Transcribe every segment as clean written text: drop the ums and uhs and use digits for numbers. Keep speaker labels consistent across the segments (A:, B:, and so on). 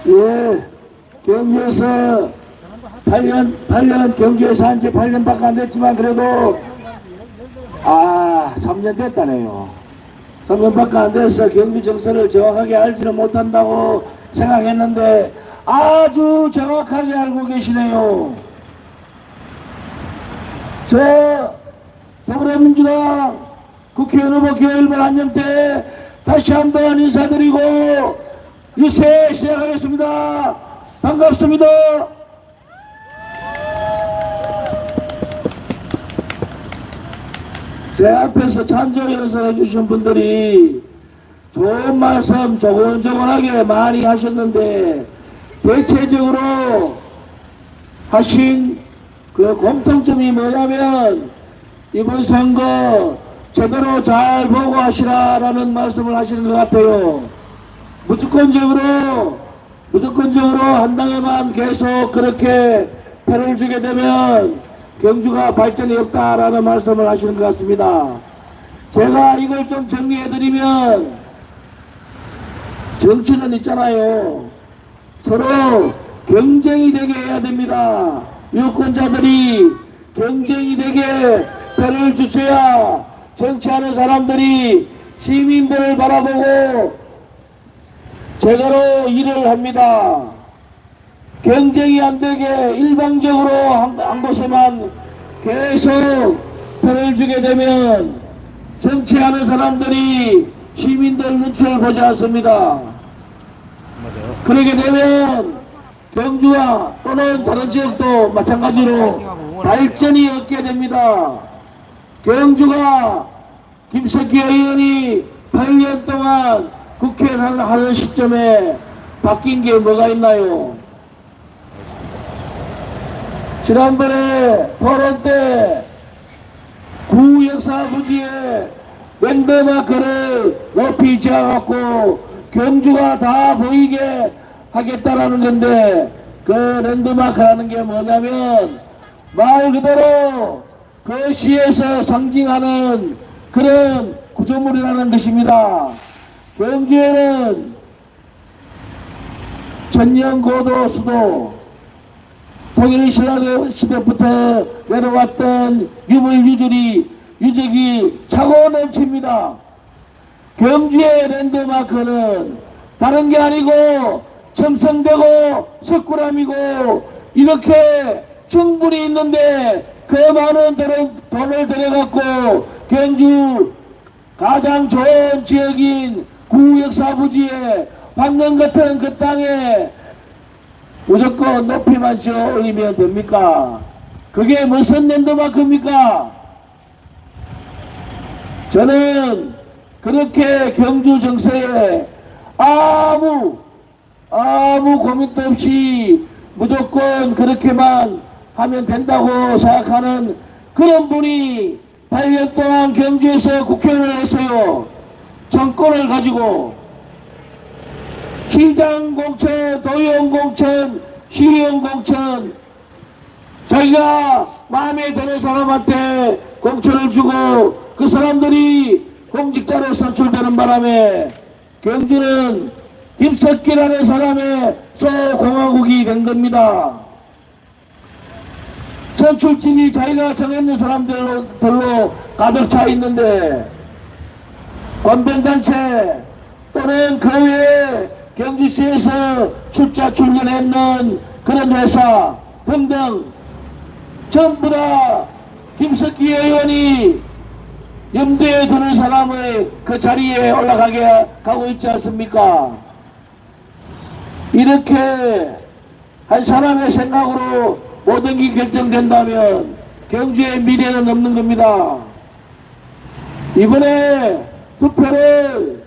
A: 예, 경주에서 8년 경주에서 한 지 8년밖에 안 됐지만 그래도 3년 됐다네요. 3년밖에 안 돼서 경주 정서를 정확하게 알지는 못한다고 생각했는데 아주 정확하게 알고 계시네요. 저 더불어민주당 국회의원 후보 기호1번 한영태 다시 한번 인사드리고 유세 시작하겠습니다. 반갑습니다. 제 앞에서 찬조 연설해 주신 분들이 좋은 말씀 조곤조곤하게 많이 하셨는데 대체적으로 하신 그 공통점이 뭐냐면 이번 선거 제대로 잘 보고 하시라라는 말씀을 하시는 것 같아요. 무조건적으로 한 당에만 계속 그렇게 표를 주게 되면 경주가 발전이 없다라는 말씀을 하시는 것 같습니다. 제가 이걸 좀 정리해드리면 정치는 있잖아요. 서로 경쟁이 되게 해야 됩니다. 유권자들이 경쟁이 되게 표를 주셔야 정치하는 사람들이 시민들을 바라보고 제대로 일을 합니다. 경쟁이 안 되게 일방적으로 한 곳에만 계속 표를 주게 되면 정치하는 사람들이 시민들 눈치를 보지 않습니다. 그러게 되면 경주와 또는 다른 지역도 마찬가지로 발전이 없게 됩니다. 경주가 김석기 의원이 8년 동안 국회의원 하는 시점에 바뀐 게 뭐가 있나요? 지난번에 토론 때 구역사 부지에 랜드마크를 높이 지어갖고 경주가 다 보이게 하겠다라는 건데 그 랜드마크라는 게 뭐냐면 말 그대로 그 시에서 상징하는 그런 구조물이라는 것입니다. 경주에는 천년고도 수도 통일신라 시대부터 내려왔던 유물유적이 차고 넘칩니다. 경주의 랜드마크는 다른 게 아니고 첨성대고 석굴암이고 이렇게 충분히 있는데 그 많은 돈을 들여갖고 경주 가장 좋은 지역인 구역사부지에 황릉 같은 그 땅에 무조건 높이만 지어 올리면 됩니까? 그게 무슨 랜드마크입니까? 저는 그렇게 경주 정서에 아무 고민도 없이 무조건 그렇게만 하면 된다고 생각하는 그런 분이 8년 동안 경주에서 국회의원을 했어요. 정권을 가지고 시장 공천, 도의원 공천, 시의원 공천 자기가 마음에 드는 사람한테 공천을 주고 그 사람들이 공직자로 선출되는 바람에 경주는 김석기라는 사람의 소공화국이 된 겁니다. 선출직이 자기가 정했는 사람들로 가득 차 있는데 권변단체 또는 그 외에 경주시에서 출연했는 그런 회사 등등 전부 다 김석기 의원이 염두에 두는 사람의 그 자리에 올라가게 가고 있지 않습니까? 이렇게 한 사람의 생각으로 모든 게 결정된다면 경주의 미래는 없는 겁니다. 이번에 투표를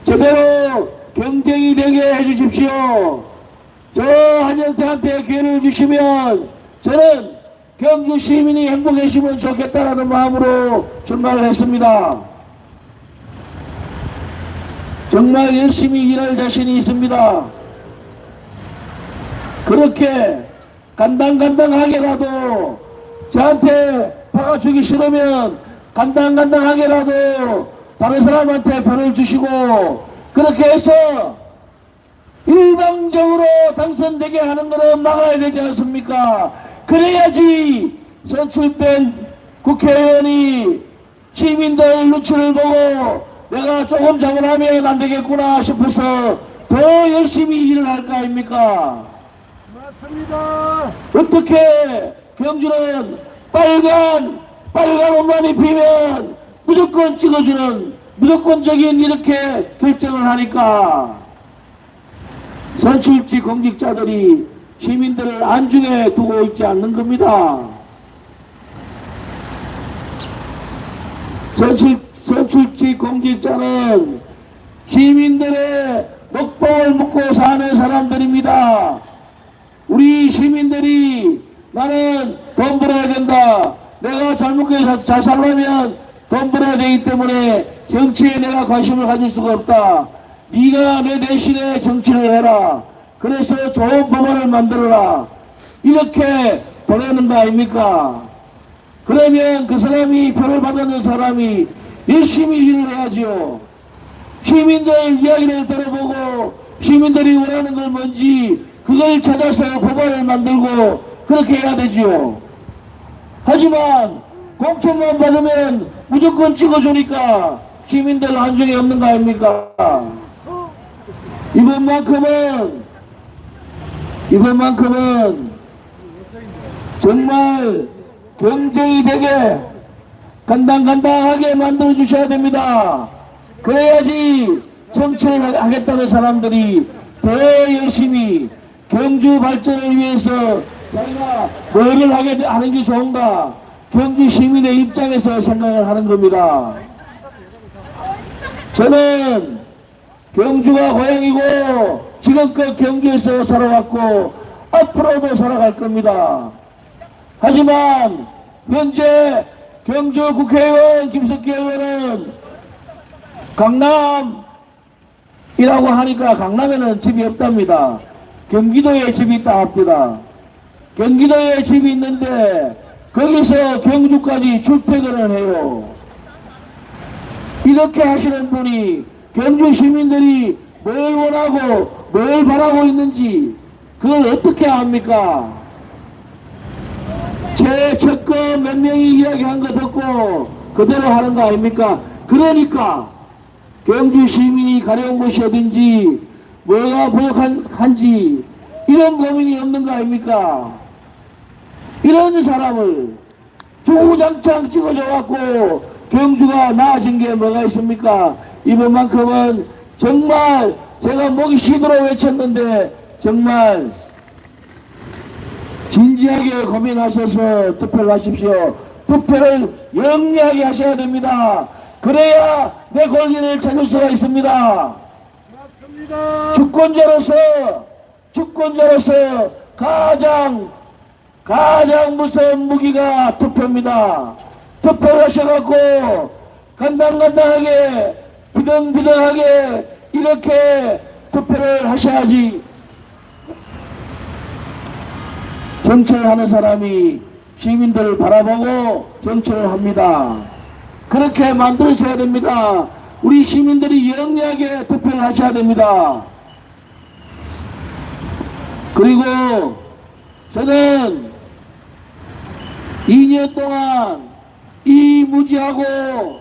A: 제대로 경쟁이 되게 해주십시오. 저 한영태한테 기회를 주시면 저는 경주 시민이 행복해지면 좋겠다라는 마음으로 출마를 했습니다. 정말 열심히 일할 자신이 있습니다. 그렇게 간당간당하게라도 저한테 박아주기 싫으면 간당간당하게라도 다른 사람한테 표를 주시고 그렇게 해서 일방적으로 부정적으로 당선되게 하는 것은 막아야 되지 않습니까? 그래야지 선출된 국회의원이 시민들 눈치를 보고 내가 조금 잘못하면 안 되겠구나 싶어서 더 열심히 일을 할 거 아닙니까?
B: 맞습니다.
A: 어떻게 경주는 빨간 옷만 입히면 무조건 찍어주는 무조건적인 이렇게 결정을 하니까 선출직 공직자들이 시민들을 안중에 두고 있지 않는 겁니다. 선출직 공직자는 시민들의 먹봉을 묻고 사는 사람들입니다. 우리 시민들이 나는 돈 벌어야 된다. 내가 젊게 잘 살려면 돈 벌어야 되기 때문에 정치에 내가 관심을 가질 수가 없다. 네가 내 대신에 정치를 해라. 그래서 좋은 법안을 만들어라. 이렇게 보내는 거 아닙니까? 그러면 그 사람이 표를 받는 사람이 열심히 일을 해야죠. 시민들 이야기를 들어보고 시민들이 원하는 걸 뭔지 그걸 찾아서 법안을 만들고 그렇게 해야 되지요. 하지만 공천만 받으면 무조건 찍어주니까 시민들 안중에 없는 거 아닙니까? 이번만큼은 정말 경쟁이 되게 간당간당하게 만들어 주셔야 됩니다. 그래야지 정치를 하겠다는 사람들이 더 열심히 경주 발전을 위해서 자기가 뭐를 하는 게 좋은가 경주 시민의 입장에서 생각을 하는 겁니다. 저는 경주가 고향이고 지금껏 경주에서 살아왔고 앞으로도 살아갈 겁니다. 하지만 현재 경주 국회의원 김석기 의원은 강남이라고 하니까 강남에는 집이 없답니다. 경기도에 집이 있다 합니다. 경기도에 집이 있는데 거기서 경주까지 출퇴근을 해요. 이렇게 하시는 분이 경주 시민들이 뭘 원하고 뭘 바라고 있는지 그걸 어떻게 압니까? 제 첫건 몇 명이 이야기한 거 듣고 그대로 하는 거 아닙니까? 그러니까 경주 시민이 가려운 곳이 어딘지 뭐가 부족한지 이런 고민이 없는 거 아닙니까? 이런 사람을 주구장창 찍어줘갖고 경주가 나아진 게 뭐가 있습니까? 이번만큼은 정말 제가 목이 쉬도록 외쳤는데 정말 진지하게 고민하셔서 투표를 하십시오. 투표를 영리하게 하셔야 됩니다. 그래야 내 권리를 찾을 수가 있습니다.
B: 맞습니다.
A: 주권자로서 가장 무서운 무기가 투표입니다. 투표를 하셔갖고 간당간당하게 비등비등하게 이렇게 투표를 하셔야지 정치를 하는 사람이 시민들을 바라보고 정치를 합니다. 그렇게 만들어셔야 됩니다. 우리 시민들이 영리하게 투표를 하셔야 됩니다. 그리고 저는 2년 동안 이 무지하고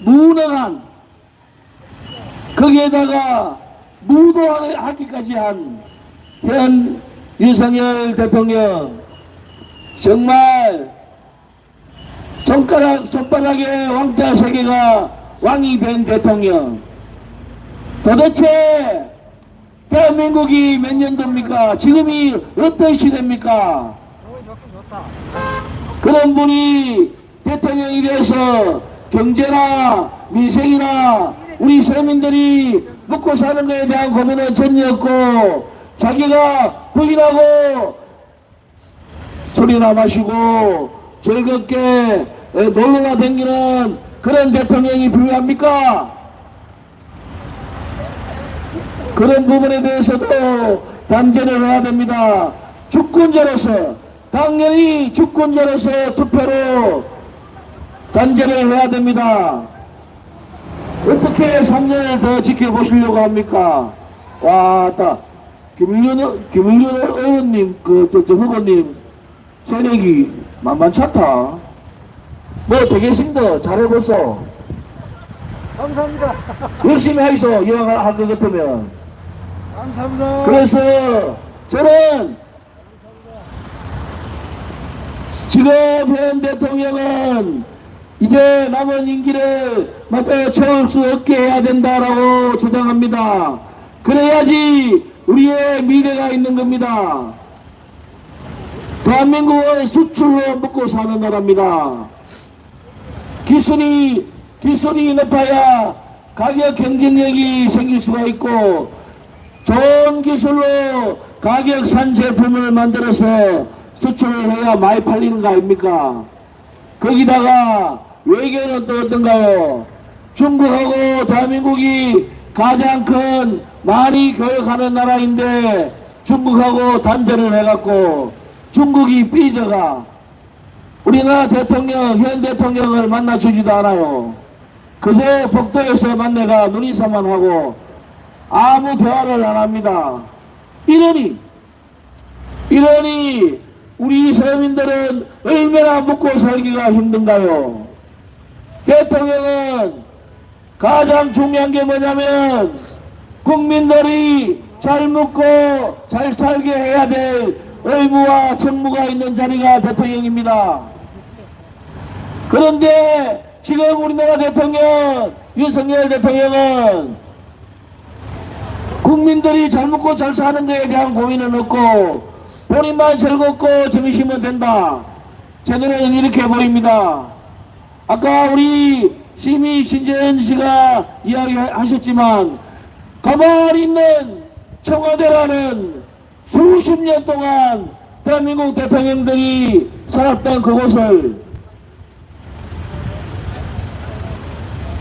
A: 무능한 거기에다가 무도하기까지 한 현 윤석열 대통령 정말 손가락에 왕자 3개가 왕이 된 대통령 도대체 대한민국이 몇 년도입니까? 지금이 어떤 시대입니까? 그런 분이 대통령이 돼서 경제나 민생이나 우리 서민들이 먹고 사는 것에 대한 고민은 전혀 없고 자기가 부인하고 술이나 마시고 즐겁게 놀러나 다니는 그런 대통령이 필요합니까? 그런 부분에 대해서도 단죄를 해야 됩니다. 주권자로서 당연히 주권자로서 투표로 단죄를 해야 됩니다. 어떻게 3년을 더 지켜보시려고 합니까? 왔다. 김일년 의원님, 저 후보님, 세력이 만만치 않다. 뭐 되겠습니다. 잘해보소.
B: 감사합니다.
A: 열심히 하이소. 이왕 할 것 같으면.
B: 감사합니다.
A: 그래서 저는 지금 현 대통령은 이제 남은 임기를 맞아 채울 수 없게 해야 된다라고 주장합니다. 그래야지 우리의 미래가 있는 겁니다. 대한민국은 수출로 먹고 사는 나라입니다. 기술이 높아야 가격 경쟁력이 생길 수가 있고 좋은 기술로 가격 산 제품을 만들어서 수출을 해야 많이 팔리는 거 아닙니까? 거기다가 외교는 또 어떤가요? 중국하고 대한민국이 가장 큰 많이 교역하는 나라인데 중국하고 단절을 해갖고 중국이 삐져가 우리나라 대통령, 현 대통령을 만나주지도 않아요. 그새 복도에서 만나가 눈이사만 하고 아무 대화를 안 합니다. 이러니 우리 서민들은 얼마나 먹고 살기가 힘든가요? 대통령은 가장 중요한 게 뭐냐면 국민들이 잘 먹고 잘 살게 해야 될 의무와 책무가 있는 자리가 대통령입니다. 그런데 지금 우리나라 대통령 윤석열 대통령은 국민들이 잘 먹고 잘 사는 데에 대한 고민은 없고 본인만 즐겁고 재미있으면 된다. 제 눈에는 이렇게 보입니다. 아까 우리 시민 신재현 씨가 이야기하셨지만 가만히 있는 청와대라는 수십 년 동안 대한민국 대통령들이 살았던 그곳을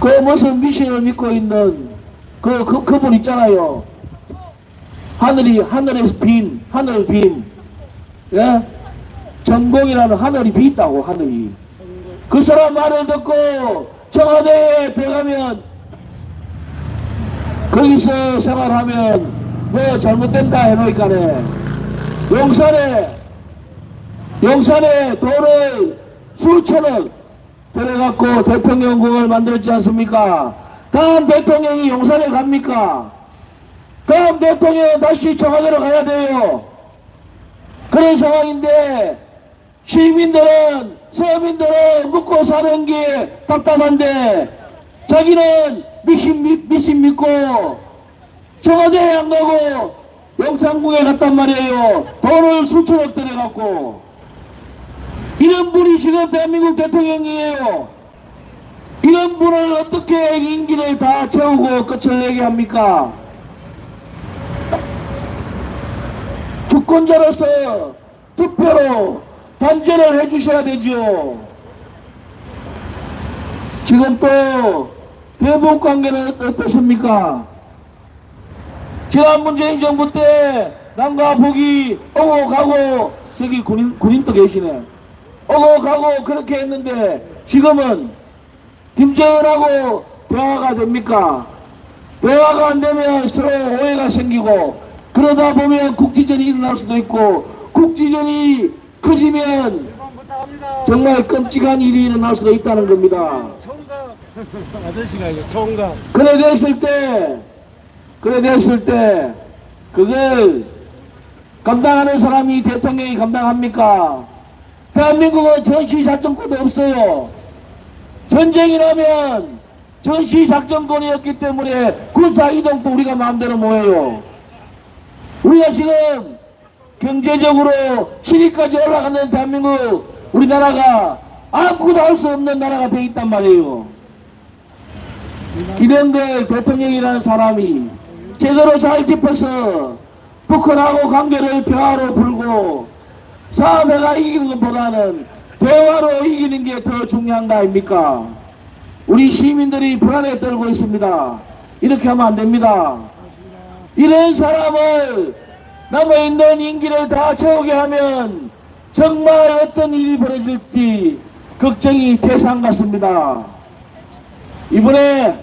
A: 그 무슨 미신을 믿고 있는 그분 있잖아요. 하늘에서 하늘 빔. 예? 전공이라는 하늘이 빈다고, 하늘이. 그 사람 말을 듣고 청와대에 들어가면 거기서 생활하면 뭐 잘못된다 해놓으니까네. 용산에 돈을 수천억 들어갖고 대통령궁을 만들었지 않습니까? 다음 대통령이 용산에 갑니까? 다음 대통령은 다시 청와대로 가야 돼요. 그런 상황인데 시민들은 서민들은 먹고 사는 게 답답한데 자기는 미신 믿고 청와대에 안 가고 용산궁에 갔단 말이에요. 돈을 수천억 들여갖고. 이런 분이 지금 대한민국 대통령이에요. 이런 분을 어떻게 임기를 다 채우고 끝을 내게 합니까? 주권자로서 투표로 단죄를 해주셔야 되죠. 지금 또 대북 관계는 어떻습니까? 지난 문재인 정부 때 남과 북이 오고 가고 저기 군인도 계시네. 오고 가고 그렇게 했는데 지금은 김정은하고 대화가 됩니까? 대화가 안 되면 서로 오해가 생기고 그러다 보면 국지전이 일어날 수도 있고 국지전이 커지면 정말 끔찍한 일이 일어날 수도 있다는 겁니다.
B: 총각 아저씨가 이거 총각.
A: 그래 됐을 때 그걸 감당하는 사람이 대통령이 감당합니까? 대한민국은 전시작전권도 없어요. 전쟁이라면 전시작전권이었기 때문에 군사이동도 우리가 마음대로 못해요. 우리가 지금 경제적으로 7위까지 올라가는 대한민국 우리나라가 아무것도 할 수 없는 나라가 돼 있단 말이에요. 이런 걸 대통령이라는 사람이 제대로 잘 짚어서 북한하고 관계를 평화로 풀고 싸움해가 이기는 것보다는 대화로 이기는 게 더 중요한 거 아닙니까? 우리 시민들이 불안에 떨고 있습니다. 이렇게 하면 안 됩니다. 이런 사람을 남아있는 임기를 다 채우게 하면 정말 어떤 일이 벌어질지 걱정이 태산 같습니다. 이번에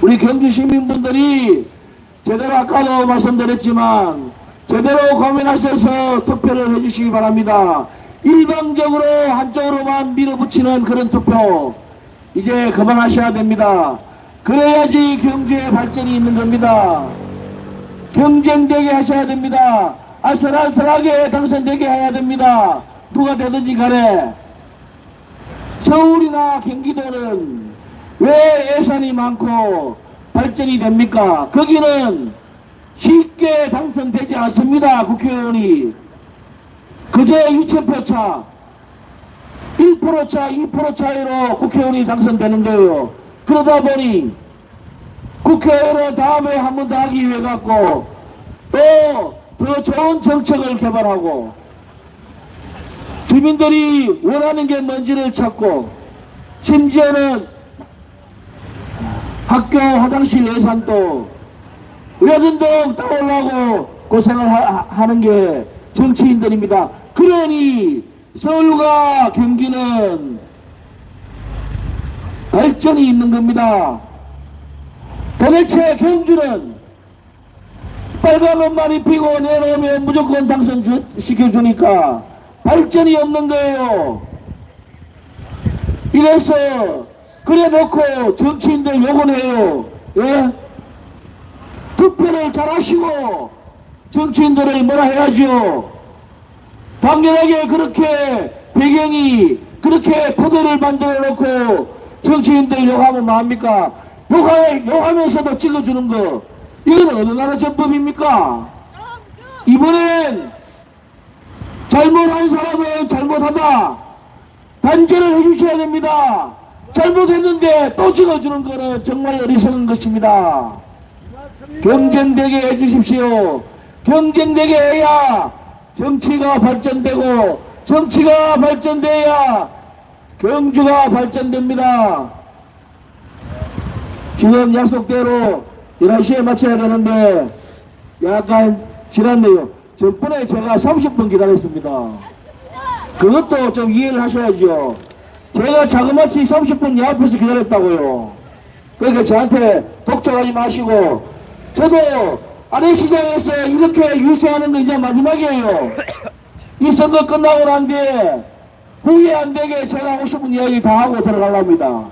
A: 우리 경주 시민분들이 제대로 아까도 말씀드렸지만 제대로 고민하셔서 투표를 해주시기 바랍니다. 일방적으로 한쪽으로만 밀어붙이는 그런 투표 이제 그만하셔야 됩니다. 그래야지 경주의 발전이 있는 겁니다. 경쟁되게 하셔야 됩니다. 아슬아슬하게 당선되게 해야 됩니다. 누가 되든지 간에. 서울이나 경기도는 왜 예산이 많고 발전이 됩니까? 거기는 쉽게 당선되지 않습니다. 국회의원이 그저 2,000표 차 1% 차 2% 차이로 국회의원이 당선되는 거예요. 그러다 보니 국회의원은 다음에 한 번 더 하기 위해 갖고 또 더 좋은 정책을 개발하고 주민들이 원하는 게 뭔지를 찾고 심지어는 학교 화장실 예산도 의료등등 따오려고 고생을 하는 게 정치인들입니다. 그러니 서울과 경기는 발전이 있는 겁니다. 도대체 경주는 빨간 옷만 입히고 내놓으면 무조건 당선시켜주니까 발전이 없는 거예요. 이래서 그래 놓고 정치인들 욕을 해요. 예? 투표를 잘 하시고 정치인들을 뭐라 해야죠. 당연하게 그렇게 배경이 그렇게 토대를 만들어 놓고 정치인들 욕하면 뭐합니까? 욕하면서도 찍어주는 거 이건 어느 나라 전법입니까? 이번엔 잘못한 사람은 잘못하다 단죄를 해주셔야 됩니다. 잘못했는데 또 찍어주는 거는 정말 어리석은 것입니다. 경쟁되게 해주십시오. 경쟁되게 해야 정치가 발전되고 정치가 발전돼야 경주가 발전됩니다. 지금 약속대로 11시에 마쳐야 되는데 약간 지났네요. 전번에 제가 30분 기다렸습니다. 그것도 좀 이해를 하셔야죠. 제가 자그마치 30분 여 앞에서 기다렸다고요. 그러니까 저한테 독촉하지 마시고 저도 아래시장에서 이렇게 유세하는 거 이제 마지막이에요. 이 선거 끝나고 난 뒤에 후회 안 되게 제가 하고 싶은 이야기 다 하고 들어가랍니다.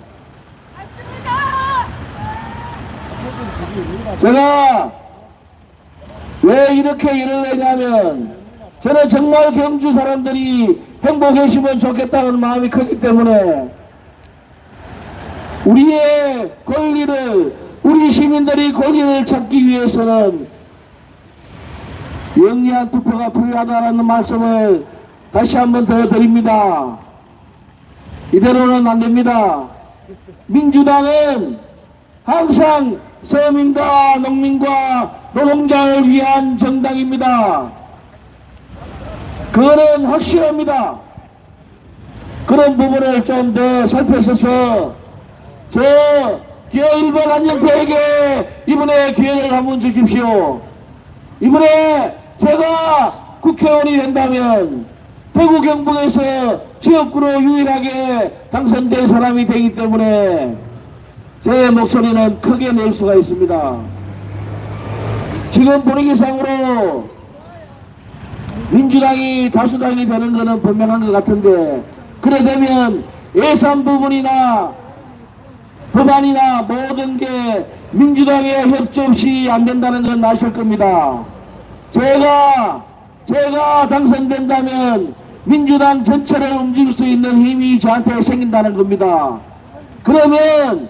A: 제가 왜 이렇게 일을 내냐면 저는 정말 경주 사람들이 행복해지면 좋겠다는 마음이 크기 때문에 우리의 권리를 우리 시민들이 권리를 찾기 위해서는 영리한 투표가 필요하다는 말씀을 다시 한번 더 드립니다. 이대로는 안 됩니다. 민주당은 항상 서민과 농민과 노동자를 위한 정당입니다. 그거는 확실합니다. 그런 부분을 좀 더 살펴서 저 기호 1번 안영태에게 이번에 기회를 한번 주십시오. 이번에 제가 국회의원이 된다면 대구 경북에서 지역구로 유일하게 당선된 사람이 되기 때문에 제 목소리는 크게 낼 수가 있습니다. 지금 분위기상으로 민주당이 다수당이 되는 것은 분명한 것 같은데 그래 되면 예산 부분이나 법안이나 모든 게 민주당의 협조 없이 안 된다는 건 아실 겁니다. 제가 당선된다면 민주당 전체를 움직일 수 있는 힘이 저한테 생긴다는 겁니다. 그러면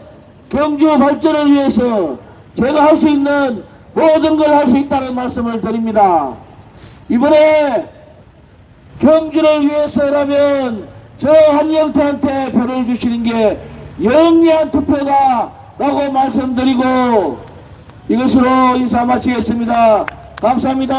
A: 경주 발전을 위해서 제가 할 수 있는 모든 걸 할 수 있다는 말씀을 드립니다. 이번에 경주를 위해서라면 저 한영태한테 표를 주시는 게 영리한 투표다 라고 말씀드리고 이것으로 인사 마치겠습니다. 감사합니다.